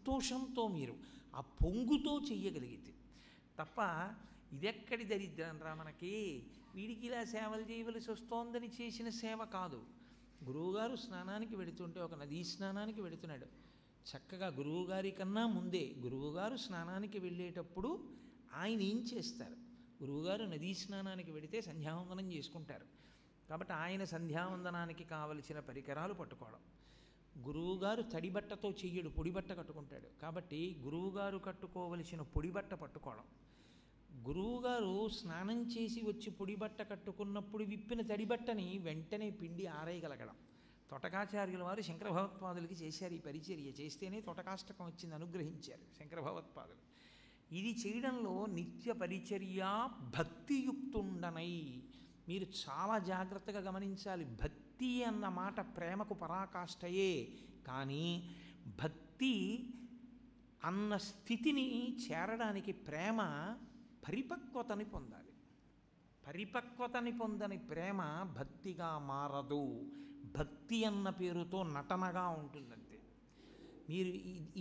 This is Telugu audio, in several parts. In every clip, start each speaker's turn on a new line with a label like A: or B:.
A: సంతోషంతో మీరు ఆ పొంగుతో చెయ్యగలిగితే తప్ప ఇదెక్కడి దరిద్రం రా మనకి, వీడికి ఇలా సేవలు చేయవలసి వస్తోందని చేసిన సేవ కాదు. గురువుగారు స్నానానికి వెళుతుంటే, ఒక నదీ స్నానానికి వెళుతున్నాడు, చక్కగా గురువుగారి కన్నా ముందే గురువుగారు స్నానానికి వెళ్ళేటప్పుడు ఆయన ఏం చేస్తారు, గురువుగారు నదీ స్నానానికి వెళితే సంధ్యావందనం చేసుకుంటారు కాబట్టి ఆయన సంధ్యావందనానికి కావలసిన పరికరాలు పట్టుకోవడం. గురువుగారు తడిబట్టతో చెయ్యడు, పొడిబట్ట కట్టుకుంటాడు కాబట్టి గురువుగారు కట్టుకోవలసిన పొడిబట్ట పట్టుకోవడం. గురువుగారు స్నానం చేసి వచ్చి పొడిబట్ట కట్టుకున్నప్పుడు విప్పిన తడిబట్టని వెంటనే పిండి ఆరేయగలగడం. తొటకాచార్యుల వారు శంకర భగవత్పాదులకి చేశారు ఈ పరిచర్య, చేస్తేనే తొటకాష్టకం వచ్చింది, అనుగ్రహించారు శంకర భగవత్పాదులు. ఇది చేయడంలో నిత్య పరిచర్య భక్తియుక్తుండనై మీరు చాలా జాగ్రత్తగా గమనించాలి. భక్తి అన్న మాట ప్రేమకు పరాకాష్ఠయే, కానీ భక్తి అన్న స్థితిని చేరడానికి ప్రేమ పరిపక్వతని పొందాలి. పరిపక్వతని పొందని ప్రేమ భక్తిగా మారదు, భక్తి అన్న పేరుతో నటనగా ఉంటుందంతే. మీరు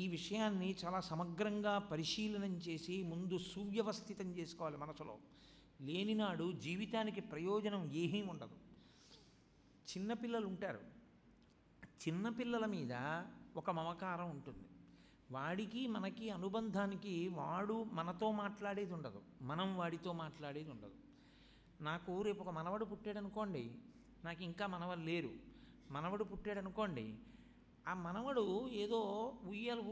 A: ఈ విషయాన్ని చాలా సమగ్రంగా పరిశీలనం చేసి ముందు సువ్యవస్థితం చేసుకోవాలి మనసులో. లేనినాడు జీవితానికి ప్రయోజనం ఏమీ ఉండదు. చిన్నపిల్లలు ఉంటారు, చిన్నపిల్లల మీద ఒక మమకారం ఉంటుంది. వాడికి మనకి అనుబంధానికి వాడు మనతో మాట్లాడేది ఉండదు, మనం వాడితో మాట్లాడేది ఉండదు. నాకు రేపు ఒక మనవడు పుట్టాడనుకోండి, నాకు ఇంకా మనవలు లేరు, మనవడు పుట్టాడనుకోండి, ఆ మనవడు ఏదో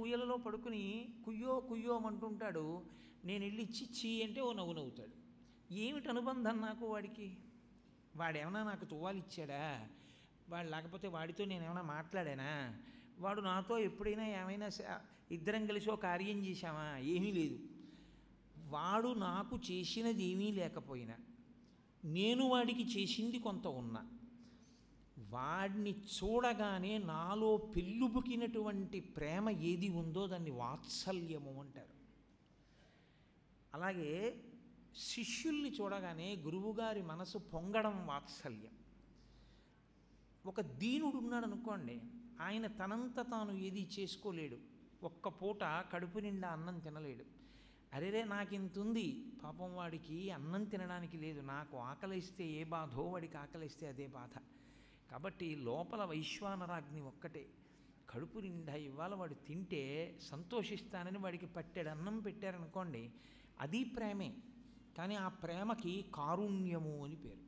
A: ఊయలలో పడుకుని కుయ్యో కుయ్యో అంటుంటాడు, నేను వెళ్ళి ఇచ్చి అంటే ఓ నవ్వు నవ్వుతాడు. ఏమిటి అనుబంధం నాకు వాడికి? వాడేమన్నా నాకు తువ్వాలిచ్చాడా? వాడు లేకపోతే వాడితో నేను ఏమైనా మాట్లాడానా? వాడు నాతో ఎప్పుడైనా ఏమైనా ఇద్దరం కలిసి ఒక కార్యం చేశామా? ఏమీ లేదు. వాడు నాకు చేసినది ఏమీ లేకపోయినా నేను వాడికి చేసింది కొంత ఉన్నా, వాడిని చూడగానే నాలో పెళ్ళుబుకినటువంటి ప్రేమ ఏది ఉందో దాన్ని వాత్సల్యము అంటారు. అలాగే శిష్యుల్ని చూడగానే గురువుగారి మనసు పొంగడం వాత్సల్యం. ఒక దీనుడు ఉన్నాడు అనుకోండి, ఆయన తనంత తాను ఏది చేసుకోలేడు, ఒక్క పూట కడుపు నిండా అన్నం తినలేడు. అరేరే నాకింతుంది, పాపం వాడికి అన్నం తినడానికి లేదు, నాకు ఆకలిస్తే ఏ బాధో వాడికి ఆకలిస్తే అదే బాధ. కాబట్టి లోపల వైశ్వానరాగ్ని ఒక్కటే, కడుపు నిండా ఇవాళ వాడు తింటే సంతోషిస్తానని వాడికి పట్టెడు అన్నం పెట్టారనుకోండి, అది ప్రేమే. కానీ ఆ ప్రేమకి కారుణ్యము అని పేరు.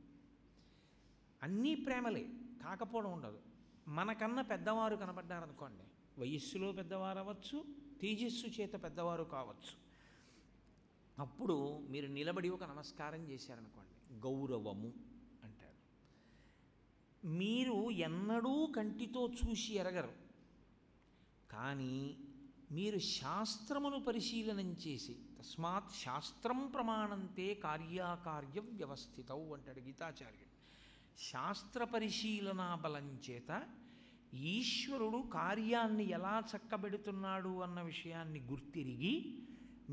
A: అన్నీ ప్రేమలే, కాకపోవడం ఉండదు. మనకన్నా పెద్దవారు కనపడ్డారనుకోండి, వయస్సులో పెద్దవారు అవ్వచ్చు, తేజస్సు చేత పెద్దవారు కావచ్చు, అప్పుడు మీరు నిలబడి ఒక నమస్కారం చేశారనుకోండి, గౌరవము అంటారు. మీరు ఎన్నడూ కంటితో చూసి ఎరగరు, కానీ మీరు శాస్త్రమును పరిశీలనం చేసి, తస్మాత్ శాస్త్రం ప్రమాణంతే కార్యాకార్య వ్యవస్థితౌ అంటాడు గీతాచార్యుడు. శాస్త్ర పరిశీలనా బలం చేత ఈశ్వరుడు కార్యాన్ని ఎలా చక్కబెడుతున్నాడు అన్న విషయాన్ని గుర్తిరిగి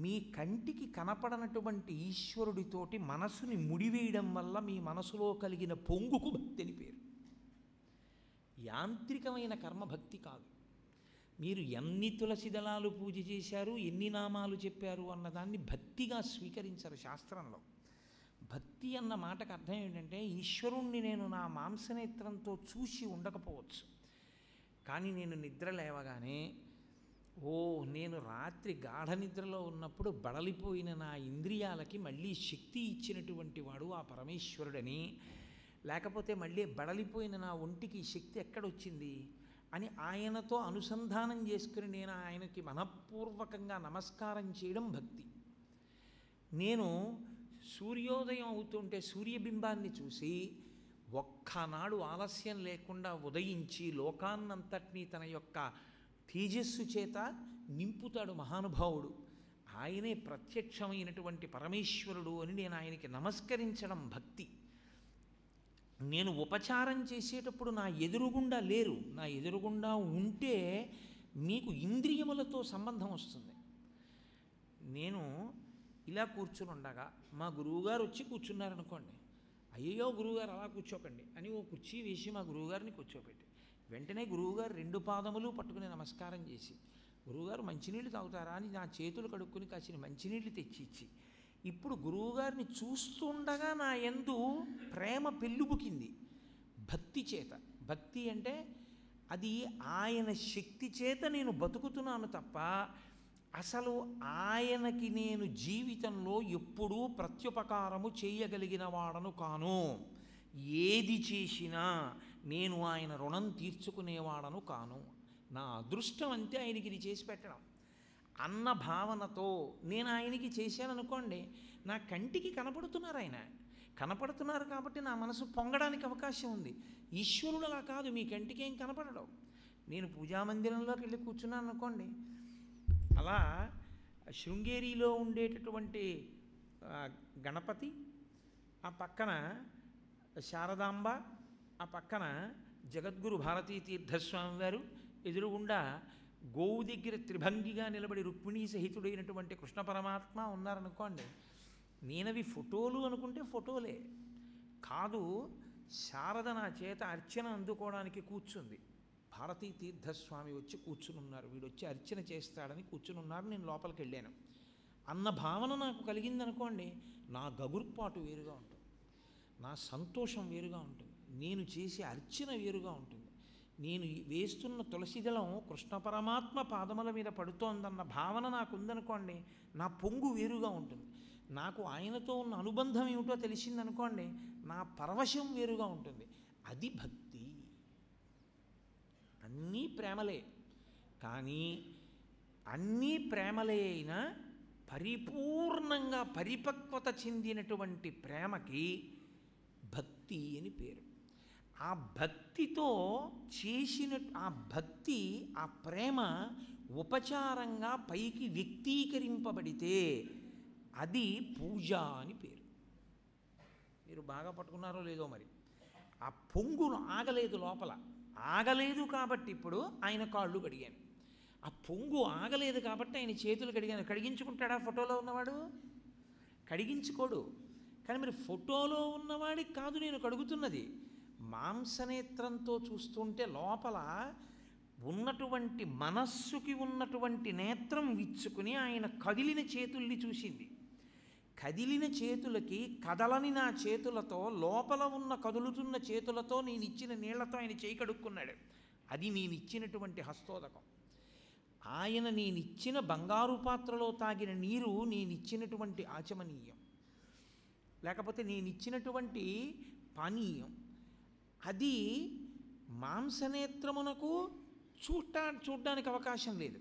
A: మీ కంటికి కనపడనటువంటి ఈశ్వరుడితోటి మనసుని ముడివేయడం వల్ల మీ మనసులో కలిగిన పొంగుకు భక్తి అని పేరు. యాంత్రికమైన కర్మభక్తి కాదు. మీరు ఎన్ని తులసి దళాలు పూజ చేశారు, ఎన్ని నామాలు చెప్పారు అన్నదాన్ని భక్తిగా స్వీకరించరు శాస్త్రంలో. భక్తి అన్న మాటకు అర్థం ఏంటంటే, ఈశ్వరుణ్ణి నేను నా మాంసనేత్రంతో చూసి ఉండకపోవచ్చు, కానీ నేను నిద్ర లేవగానే నేను రాత్రి గాఢ నిద్రలో ఉన్నప్పుడు బడలిపోయిన నా ఇంద్రియాలకి మళ్ళీ శక్తి ఇచ్చినటువంటి వాడు ఆ పరమేశ్వరుడని, లేకపోతే మళ్ళీ బడలిపోయిన నా ఒంటికి శక్తి ఎక్కడొచ్చింది అని ఆయనతో అనుసంధానం చేసుకుని నేను ఆయనకి మనఃపూర్వకంగా నమస్కారం చేయడం భక్తి. నేను సూర్యోదయం అవుతుంటే సూర్యబింబాన్ని చూసి ఒక్కనాడు ఆలస్యం లేకుండా ఉదయించి లోకాన్నంతటినీ తన యొక్క తేజస్సు చేత నింపుతాడు మహానుభావుడు, ఆయనే ప్రత్యక్షమైనటువంటి పరమేశ్వరుడు అని నేను ఆయనకి నమస్కరించడం భక్తి. నేను ఉపచారం చేసేటప్పుడు నా ఎదురుగుండా లేరు, నా ఎదురుగుండా ఉంటే మీకు ఇంద్రియములతో సంబంధం వస్తుంది. నేను ఇలా కూర్చుని ఉండగా మా గురువుగారు వచ్చి కూర్చున్నారనుకోండి, అయ్యో గురువుగారు అలా కూర్చోకండి అని ఓ కుర్చీ వేసి మా గురువుగారిని కూర్చోబెట్టి వెంటనే గురువుగారు రెండు పాదములు పట్టుకుని నమస్కారం చేసి, గురువుగారు మంచినీళ్ళు తాగుతారా అని నా చేతులు కడుక్కొని కాసిన మంచినీళ్ళు తెచ్చి ఇప్పుడు గురువుగారిని చూస్తుండగా నా యందు ప్రేమ పెళ్ళుబుకింది భక్తి చేత. భక్తి అంటే అది ఆయన శక్తి చేత నేను బతుకుతున్నాను తప్ప అసలు ఆయనకి నేను జీవితంలో ఎప్పుడూ ప్రత్యుపకారము చేయగలిగిన వాడను కాను. ఏది చేసినా నేను ఆయన రుణం తీర్చుకునేవాడను కాను. నా అదృష్టం అంతే ఆయనకి ఇది చేసి పెట్టడం అన్న భావనతో నేను ఆయనకి చేశాననుకోండి, నా కంటికి కనపడుతున్నారు, ఆయన కనపడుతున్నారు కాబట్టి నా మనసు పొంగడానికి అవకాశం ఉంది. ఈశ్వరుడు అలా కాదు, మీ కంటికి ఏం కనపడడం. నేను పూజామందిరంలోకి వెళ్ళి కూర్చున్నాను అనుకోండి, అలా శృంగేరిలో ఉండేటటువంటి గణపతి, ఆ పక్కన శారదాంబ, ఆ పక్కన జగద్గురు భారతీ తీర్థస్వామి వారు, ఎదురుగుండా గోవు దగ్గర త్రిభంగిగా నిలబడి రుక్మిణీ సహితుడైనటువంటి కృష్ణ పరమాత్మ ఉన్నారనుకోండి, నేనవి ఫోటోలు అనుకుంటే ఫోటోలే కాదు. శారద నా చేత అర్చన అందుకోవడానికి కూర్చుంది. భారతీ తీర్థస్వామి వచ్చి కూర్చునున్నారు, వీడు వచ్చి అర్చన చేస్తాడని కూర్చునున్నారు, నేను లోపలికి వెళ్ళాను అన్న భావన నాకు కలిగిందనుకోండి, నా గగుర్పాటు వేరుగా ఉంటుంది, నా సంతోషం వేరుగా ఉంటుంది, నేను చేసే అర్చన వేరుగా ఉంటుంది. నేను వేస్తున్న తులసిదళం కృష్ణ పరమాత్మ పాదముల మీద పడుతోందన్న భావన నాకు ఉందనుకోండి, నా పొంగు వేరుగా ఉంటుంది. నాకు ఆయనతో ఉన్న అనుబంధం ఏమిటో తెలిసిందనుకోండి, నా పరవశం వేరుగా ఉంటుంది. అది భక్తి. అన్నీ ప్రేమలే, కానీ అన్నీ ప్రేమలే అయినా పరిపూర్ణంగా పరిపక్వత చెందినటువంటి ప్రేమకి భక్తి అని పేరు. ఆ భక్తితో చేసిన ఆ భక్తి, ఆ ప్రేమ ఉపచారంగా పైకి వ్యక్తీకరింపబడితే అది పూజ అని పేరు. మీరు బాగా పట్టుకున్నారో లేదో మరి. ఆ పొంగును ఆగలేదు, లోపల ఆగలేదు కాబట్టి ఇప్పుడు ఆయన కాళ్ళు కడిగాను. ఆ పొంగు ఆగలేదు కాబట్టి ఆయన చేతులు కడిగాను. కడిగించుకుంటాడా ఫోటోలో ఉన్నవాడు? కడిగించుకోడు. కానీ మరి ఫోటోలో ఉన్నవాడికి కాదు నేను కడుగుతున్నది, మాంసనేత్రంతో చూస్తుంటే లోపల ఉన్నటువంటి మనస్సుకి ఉన్నటువంటి నేత్రం విచ్చుకుని ఆయన కదిలిన చేతుల్ని చూసింది. కదిలిన చేతులకి కదలని నా చేతులతో, లోపల ఉన్న కదులుతున్న చేతులతో నేను ఇచ్చిన నీళ్లతో ఆయన చేయి కడుక్కున్నాడు. అది నేను ఇచ్చినటువంటి హస్తోదకం. ఆయన నేనిచ్చిన బంగారు పాత్రలో తాగిన నీరు నేనిచ్చినటువంటి ఆచమనీయం, లేకపోతే నేనిచ్చినటువంటి పానీయం. అది మాంసనేత్రమునకు చూడ్డానికి అవకాశం లేదు,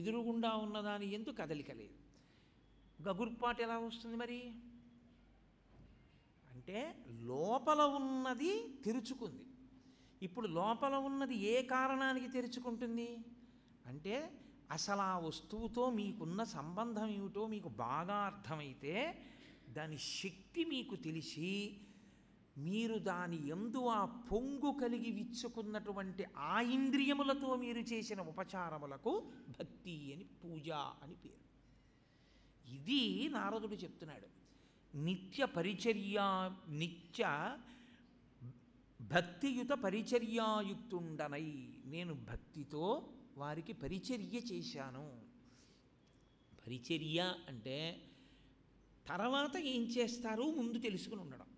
A: ఎదురుగుండా ఉన్నదాని ఎందు కదలిక లేదు. గగుర్పాటు ఎలా వస్తుంది మరి అంటే లోపల ఉన్నది తెరుచుకుంది. ఇప్పుడు లోపల ఉన్నది ఏ కారణానికి తెరుచుకుంటుంది అంటే అసలు ఆ వస్తువుతో మీకున్న సంబంధం ఏమిటో మీకు బాగా అర్థమైతే, దాని శక్తి మీకు తెలిసి మీరు దాని యందు ఆ పొంగు కలిగి విచ్చుకున్నటువంటి ఆ ఇంద్రియములతో మీరు చేసిన ఉపచారములకు భక్తి అని, పూజ అని పేరు. ఇది నారదుడు చెప్తున్నాడు. నిత్య భక్తియుత పరిచర్యాయుక్తుండనై, నేను భక్తితో వారికి పరిచర్య చేశాను. పరిచర్య అంటే తర్వాత ఏం చేస్తారో ముందు తెలుసుకుని ఉండడం.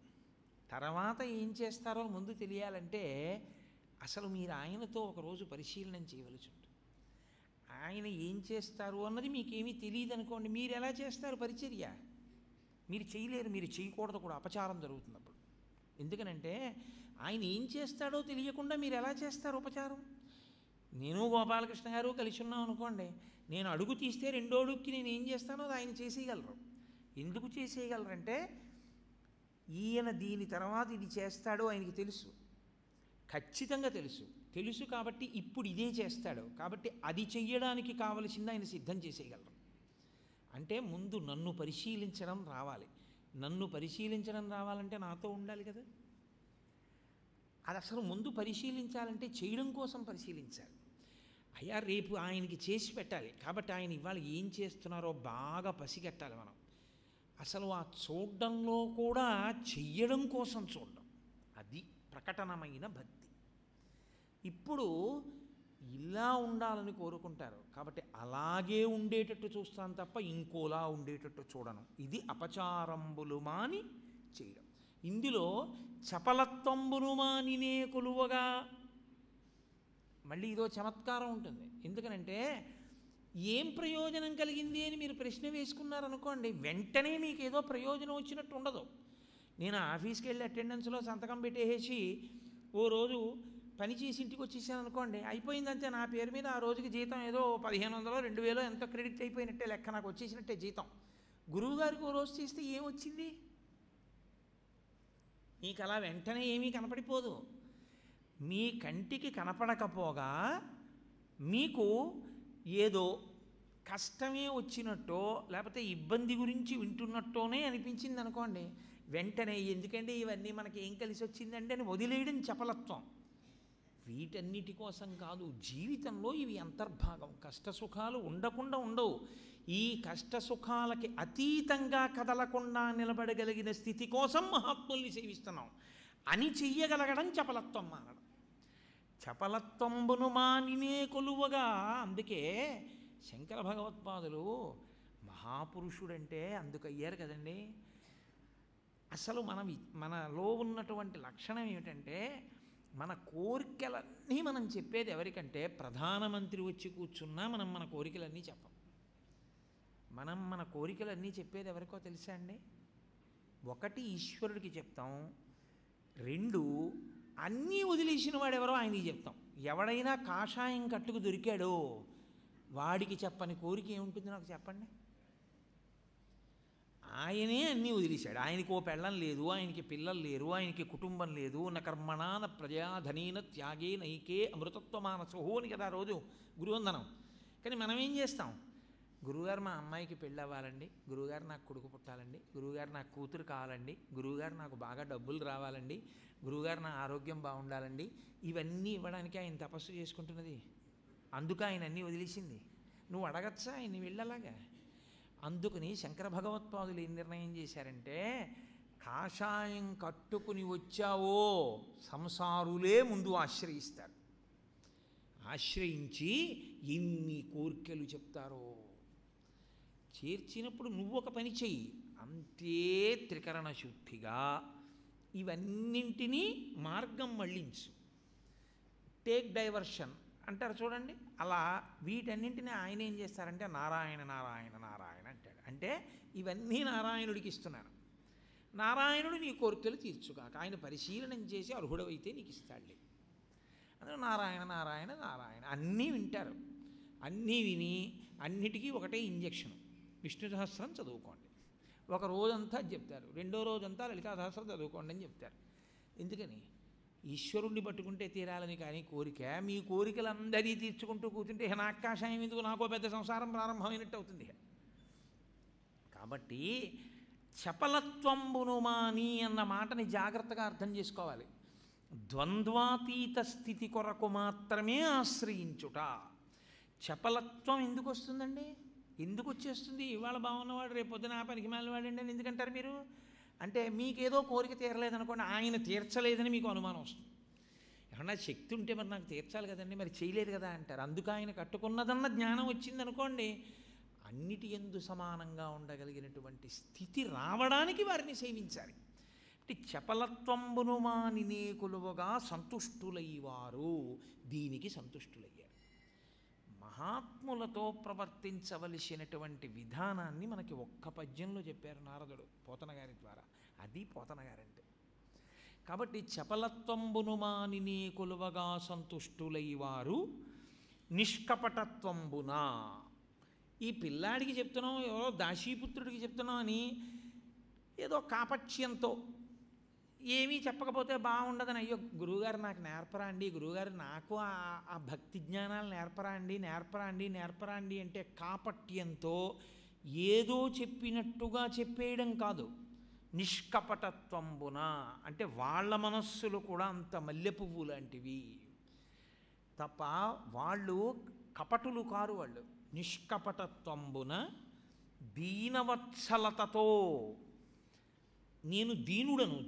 A: తర్వాత ఏం చేస్తారో ముందు తెలియాలంటే అసలు మీరు ఆయనతో ఒకరోజు పరిశీలన చేయవలసి ఉంటుంది. ఆయన ఏం చేస్తారు అన్నది మీకేమీ తెలియదు అనుకోండి, మీరు ఎలా చేస్తారు పరిచర్య? మీరు చేయలేరు, మీరు చేయకూడదు కూడా, అపచారం జరుగుతున్నప్పుడు. ఎందుకనంటే ఆయన ఏం చేస్తాడో తెలియకుండా మీరు ఎలా చేస్తారు ఉపచారం? నేను గోపాలకృష్ణ గారు కలిసి ఉన్నాం అనుకోండి, నేను అడుగు తీస్తే రెండో అడుగుకి నేను ఏం చేస్తానో అది ఆయన చేసేయగలరు. ఎందుకు చేసేయగలరంటే ఈయన దీని తర్వాత ఇది చేస్తాడో ఆయనకి తెలుసు, ఖచ్చితంగా తెలుసు కాబట్టి ఇప్పుడు ఇదే చేస్తాడు కాబట్టి అది చెయ్యడానికి కావలసింది ఆయన సిద్ధం చేసేయగలరు. అంటే ముందు నన్ను పరిశీలించడం రావాలి. నన్ను పరిశీలించడం రావాలంటే నాతో ఉండాలి కదా. అది అసలు ముందు పరిశీలించాలంటే చేయడం కోసం పరిశీలించాలి. అయ్యా రేపు ఆయనకి చేసి పెట్టాలి కాబట్టి ఆయన ఇవాళ ఏం చేస్తున్నారో బాగా పసిగట్టాలి మనం. అసలు ఆ చూడడంలో కూడా చెయ్యడం కోసం చూడడం, అది ప్రకటనమైన భక్తి. ఇప్పుడు ఇలా ఉండాలని కోరుకుంటారు. కాబట్టి అలాగే ఉండేటట్టు చూస్తాను తప్ప ఇంకోలా ఉండేటట్టు చూడను. ఇది అపచారంబులు మాని చేయడం. ఇందులో చపలత్వంబును మానినే కొలువగా మళ్ళీ ఇదో చమత్కారం ఉంటుంది. ఎందుకనంటే ఏం ప్రయోజనం కలిగింది అని మీరు ప్రశ్న వేసుకున్నారనుకోండి, వెంటనే మీకు ఏదో ప్రయోజనం వచ్చినట్టు ఉండదు. నేను ఆఫీస్కి వెళ్ళి అటెండెన్స్లో సంతకం పెట్టేసి ఓ రోజు పని చేసి ఇంటికి వచ్చేసాను అనుకోండి, అయిపోయిందంతే. నా పేరు మీద ఆ రోజుకి జీతం ఏదో 1500 2000 ఎంతో క్రెడిట్ అయిపోయినట్టే లెక్క, నాకు వచ్చేసినట్టే జీతం. గురువుగారికి ఓ రోజు చేస్తే ఏమొచ్చింది? మీకు అలా వెంటనే ఏమీ కనపడిపోదు. మీ కంటికి కనపడకపోగా మీకు ఏదో కష్టమే వచ్చినట్టో లేకపోతే ఇబ్బంది గురించి వింటున్నట్టోనే అనిపించింది అనుకోండి, వెంటనే ఎందుకంటే ఇవన్నీ మనకి ఏం కలిసి వచ్చిందంటే అని వదిలేయడం చపలత్వం. వీటన్నిటి కోసం కాదు, జీవితంలో ఇవి అంతర్భాగం. కష్టసుఖాలు ఉండకుండా ఉండవు. ఈ కష్టసుఖాలకి అతీతంగా కదలకుండా నిలబడగలిగిన స్థితి కోసం మహాత్ముల్ని సేవిస్తున్నాం అని చెయ్యగలగడం చపలత్వం మానడం. చపలత్వంబును మానినే కొలువగా. అందుకే శంకర భగవత్పాదులు మహాపురుషుడంటే అందుకయ్యారు కదండి. అసలు మనలో ఉన్నటువంటి లక్షణం ఏమిటంటే, మన కోరికలన్నీ మనం చెప్పేది ఎవరికంటే, ప్రధానమంత్రి వచ్చి కూర్చున్నా మనం మన కోరికలన్నీ చెప్పం. మన కోరికలన్నీ చెప్పేది ఎవరికో తెలుసా అండి? ఒకటి ఈశ్వరుడికి చెప్తాం, రెండు అన్నీ వదిలేసిన వాడెవరో ఆయనకి చెప్తాం. ఎవడైనా కాషాయం కట్టుకు దొరికాడో వాడికి చెప్పని కోరిక ఏముంటుంది నాకు చెప్పండి? ఆయనే అన్నీ వదిలేశాడు. ఆయనకు ఓ పెళ్ళం లేదు, ఆయనకి పిల్లలు లేరు, ఆయనకి కుటుంబం లేదు. న కర్మణాన ప్రజాధనీన త్యాగే నైకే అమృతత్వమానసోహో అని కదా రోజు గురువందనం. కానీ మనం ఏం చేస్తాం? గురువుగారు మా అమ్మాయికి పెళ్ళి అవ్వాలండి, గురువుగారు నాకు కొడుకు పుట్టాలండి, గురువుగారు నాకు కూతురు కావాలండి, గురువుగారు నాకు బాగా డబ్బులు రావాలండి, గురువుగారు నా ఆరోగ్యం బాగుండాలండి. ఇవన్నీ ఇవ్వడానికి ఆయన తపస్సు చేసుకుంటున్నది. అందుకు ఆయన అన్నీ వదిలేసింది. నువ్వు అడగచ్చా ఆయన్ని వెళ్ళలాగా? అందుకని శంకర భగవత్పాదులు ఏం నిర్ణయం చేశారంటే, కాషాయం కట్టుకుని వచ్చావో సంసారులే ముందు ఆశ్రయిస్తారు. ఆశ్రయించి ఎన్ని కోరికలు చెప్తారో చేర్చినప్పుడు నువ్వు ఒక పని చెయ్యి, అంతే త్రికరణ శుద్ధిగా ఇవన్నింటినీ మార్గం మళ్ళించు. టేక్ డైవర్షన్ అంటారు చూడండి, అలా వీటన్నింటినీ ఆయన ఏం చేస్తారంటే నారాయణ నారాయణ నారాయణ అంటాడు. అంటే ఇవన్నీ నారాయణుడికి ఇస్తున్నాను, నారాయణుడు నీ కోరికలు తీర్చుగాక, ఆయన పరిశీలనం చేసి అర్హుడవైతే నీకు ఇస్తాడులే. అందులో నారాయణ నారాయణ నారాయణ అన్నీ వింటారు. అన్నీ విని అన్నిటికీ ఒకటే ఇంజక్షను, విష్ణు సహస్రం చదువుకోండి. ఒక రోజంతా అది చెప్తారు, రెండో రోజంతా లలితా సహస్రం చదువుకోండి అని చెప్తారు. ఎందుకని? ఈశ్వరుణ్ణి పట్టుకుంటే తీరాలని. కానీ కోరిక, మీ కోరికలందరినీ తీర్చుకుంటూ కూర్చుంటే నాకాషాయం ఎందుకు, నాకో పెద్ద సంసారం ప్రారంభమైనట్టు అవుతుంది. కాబట్టి చపలత్వంబును మాని అన్న మాటని జాగ్రత్తగా అర్థం చేసుకోవాలి. ద్వంద్వాతీత స్థితి కొరకు మాత్రమే ఆశ్రయించుట. చపలత్వం ఎందుకు వస్తుందండి? ఎందుకు వచ్చేస్తుంది? ఇవాళ బాగున్నవాడు రేపు పొద్దున ఆ పనికి మాలినవాడండి అని ఎందుకంటారు మీరు? అంటే మీకేదో కోరిక తీరలేదనుకోండి, ఆయన తీర్చలేదని మీకు అనుమానం వస్తుంది. ఏమన్నా శక్తి ఉంటే మరి నాకు తీర్చాలి కదండి, మరి చేయలేదు కదా అంటారు. అందుకు ఆయన కట్టుకున్నదన్న జ్ఞానం వచ్చిందనుకోండి, అన్నిటి యందు సమానంగా ఉండగలిగినటువంటి స్థితి రావడానికి వారిని సేవించాలి. అంటే చపలత్వంబును మానినే కొలువగా సంతుష్టులయ్యారు, దీనికి సంతుష్టులయ్యారు. మహాత్ములతో ప్రవర్తించవలసినటువంటి విధానాన్ని మనకి ఒక్క పద్యంలో చెప్పారు నారదుడు పోతన గారి ద్వారా. అది పోతన గారంటే. కాబట్టి చపలత్వంబును మానినే కొలువగా సంతుష్టులైవారు నిష్కపటత్వంబున. ఈ పిల్లాడికి చెప్తున్నాం, ఎవరో దాశీపుత్రుడికి చెప్తున్నాం అని ఏదో కాపట్యంతో ఏమీ చెప్పకపోతే బాగుండదని, అయ్యో గురువుగారు నాకు నేర్పరా అండి, గురువుగారు నాకు ఆ భక్తి జ్ఞానాలు నేర్పరా అండి అంటే కాపట్యంతో ఏదో చెప్పినట్టుగా చెప్పేయడం కాదు. నిష్కపటత్వంబున అంటే వాళ్ళ మనస్సులు కూడా అంత మల్లె పువ్వు లాంటివి తప్ప వాళ్ళు కపటులు కారు. వాళ్ళు నిష్కపటత్వంబున దీనవత్సలతతో, నేను దీనుడను,